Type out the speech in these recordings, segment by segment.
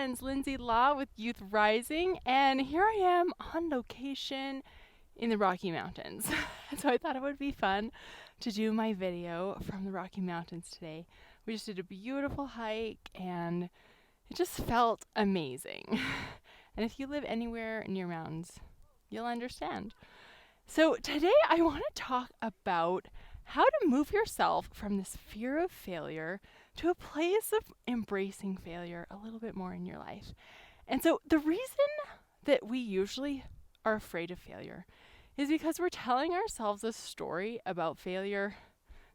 friends, Lindsay Law with Youth Rising, and here I am on location in the Rocky Mountains. So I thought it would be fun to do my video from the Rocky Mountains today. We just did a beautiful hike and it just felt amazing. And if you live anywhere near mountains, you'll understand. So today I want to talk about how to move yourself from this fear of failure to a place of embracing failure a little bit more in your life. And so the reason that we usually are afraid of failure is because we're telling ourselves a story about failure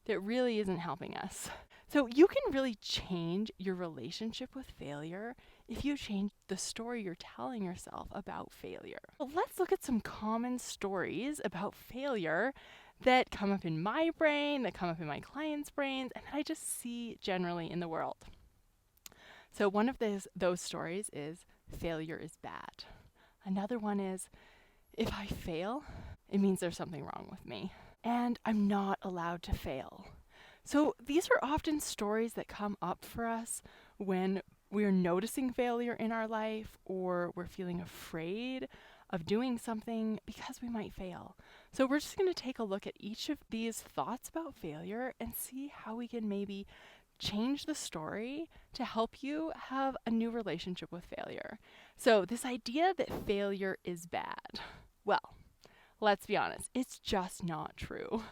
that really isn't helping us. So you can really change your relationship with failure if you change the story you're telling yourself about failure. Well, let's look at some common stories about failure that come up in my brain, that come up in my clients' brains, and that I just see generally in the world. So one of those stories is failure is bad. Another one is if I fail, it means there's something wrong with me, and I'm not allowed to fail. So these are often stories that come up for us when we're noticing failure in our life or we're feeling afraid of doing something because we might fail. So we're just going to take a look at each of these thoughts about failure and see how we can maybe change the story to help you have a new relationship with failure. So this idea that failure is bad, well, let's be honest, it's just not true.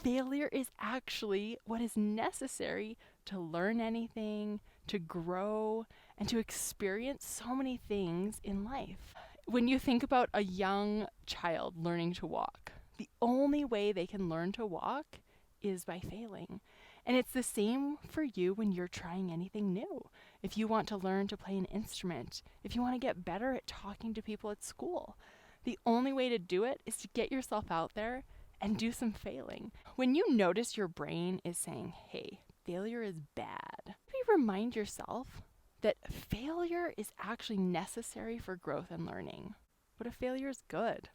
Failure is actually what is necessary to learn anything, to grow, and to experience so many things in life. When you think about a young child learning to walk, the only way they can learn to walk is by failing. And it's the same for you when you're trying anything new. If you want to learn to play an instrument, if you want to get better at talking to people at school, the only way to do it is to get yourself out there and do some failing. When you notice your brain is saying, hey, failure is bad, maybe remind yourself that failure is actually necessary for growth and learning. What if failure is good?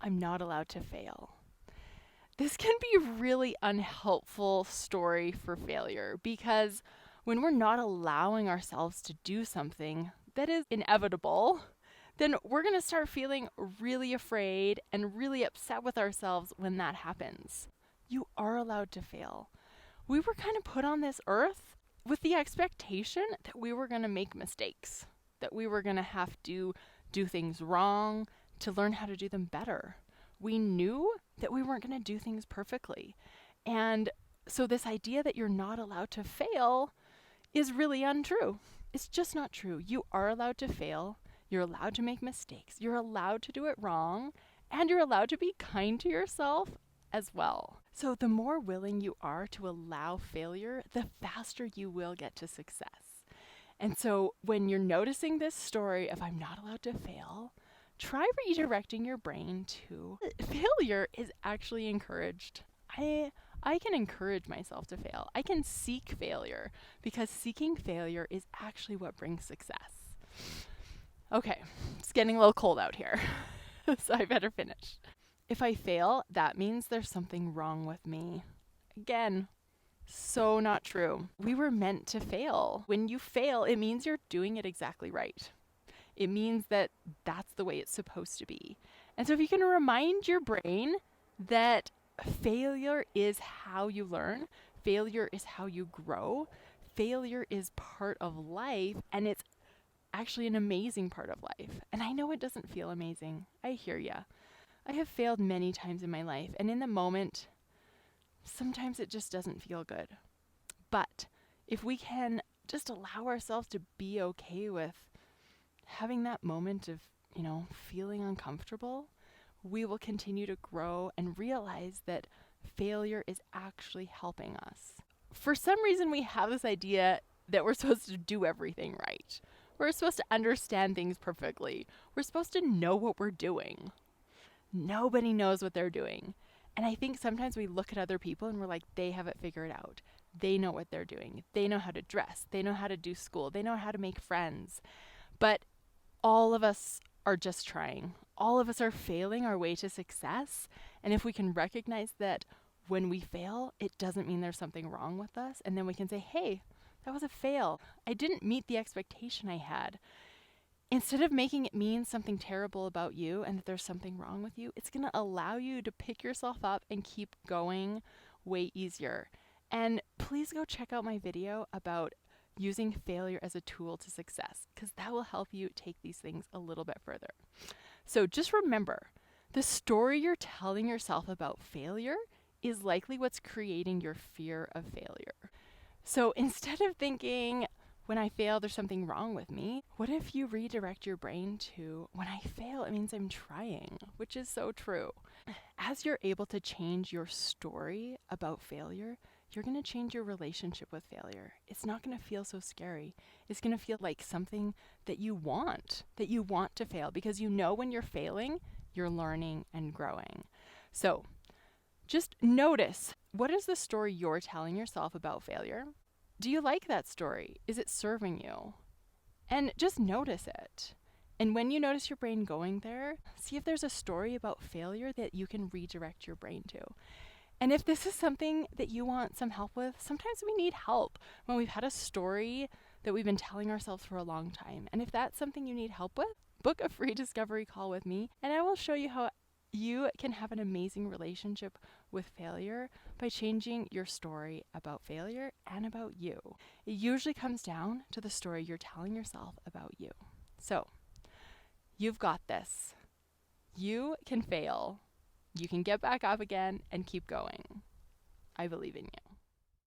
I'm not allowed to fail. This can be a really unhelpful story for failure because when we're not allowing ourselves to do something that is inevitable, then we're going to start feeling really afraid and really upset with ourselves when that happens. You are allowed to fail. We were kind of put on this earth with the expectation that we were going to make mistakes, that we were going to have to do things wrong to learn how to do them better. We knew that we weren't going to do things perfectly. And so this idea that you're not allowed to fail is really untrue. It's just not true. You are allowed to fail. You're allowed to make mistakes. You're allowed to do it wrong. And you're allowed to be kind to yourself as well. So the more willing you are to allow failure, the faster you will get to success. And so when you're noticing this story of I'm not allowed to fail, try redirecting your brain to failure is actually encouraged. I can encourage myself to fail. I can seek failure because seeking failure is actually what brings success. Okay, it's getting a little cold out here, so I better finish. If I fail, that means there's something wrong with me. Again, so not true. We were meant to fail. When you fail, it means you're doing it exactly right. It means that that's the way it's supposed to be. And so if you can remind your brain that failure is how you learn, failure is how you grow, failure is part of life, and it's actually an amazing part of life. And I know it doesn't feel amazing. I hear ya. I have failed many times in my life, and in the moment, sometimes it just doesn't feel good. But if we can just allow ourselves to be okay with having that moment of, feeling uncomfortable, we will continue to grow and realize that failure is actually helping us. For some reason, we have this idea that we're supposed to do everything right. We're supposed to understand things perfectly. We're supposed to know what we're doing. Nobody knows what they're doing. And I think sometimes we look at other people and we're like, they have it figured out. They know what they're doing. They know how to dress. They know how to do school. They know how to make friends. But all of us are just trying. All of us are failing our way to success. And if we can recognize that when we fail, it doesn't mean there's something wrong with us. And then we can say, hey, That was a fail. I didn't meet the expectation I had. Instead of making it mean something terrible about you and that there's something wrong with you, it's going to allow you to pick yourself up and keep going way easier. And please go check out my video about using failure as a tool to success, because that will help you take these things a little bit further. So just remember, the story you're telling yourself about failure is likely what's creating your fear of failure. So instead of thinking, when I fail, there's something wrong with me, what if you redirect your brain to, when I fail, it means I'm trying, which is so true. As you're able to change your story about failure, you're going to change your relationship with failure. It's not going to feel so scary. It's going to feel like something that you want to fail, because you know when you're failing, you're learning and growing. So just notice, what is the story you're telling yourself about failure? Do you like that story? Is it serving you? And just notice it. And when you notice your brain going there, see if there's a story about failure that you can redirect your brain to. And if this is something that you want some help with, sometimes we need help when we've had a story that we've been telling ourselves for a long time. And if that's something you need help with, book a free discovery call with me, and I will show you how you can have an amazing relationship with failure by changing your story about failure and about you. It usually comes down to the story you're telling yourself about you. So, you've got this. You can fail. You can get back up again and keep going. I believe in you.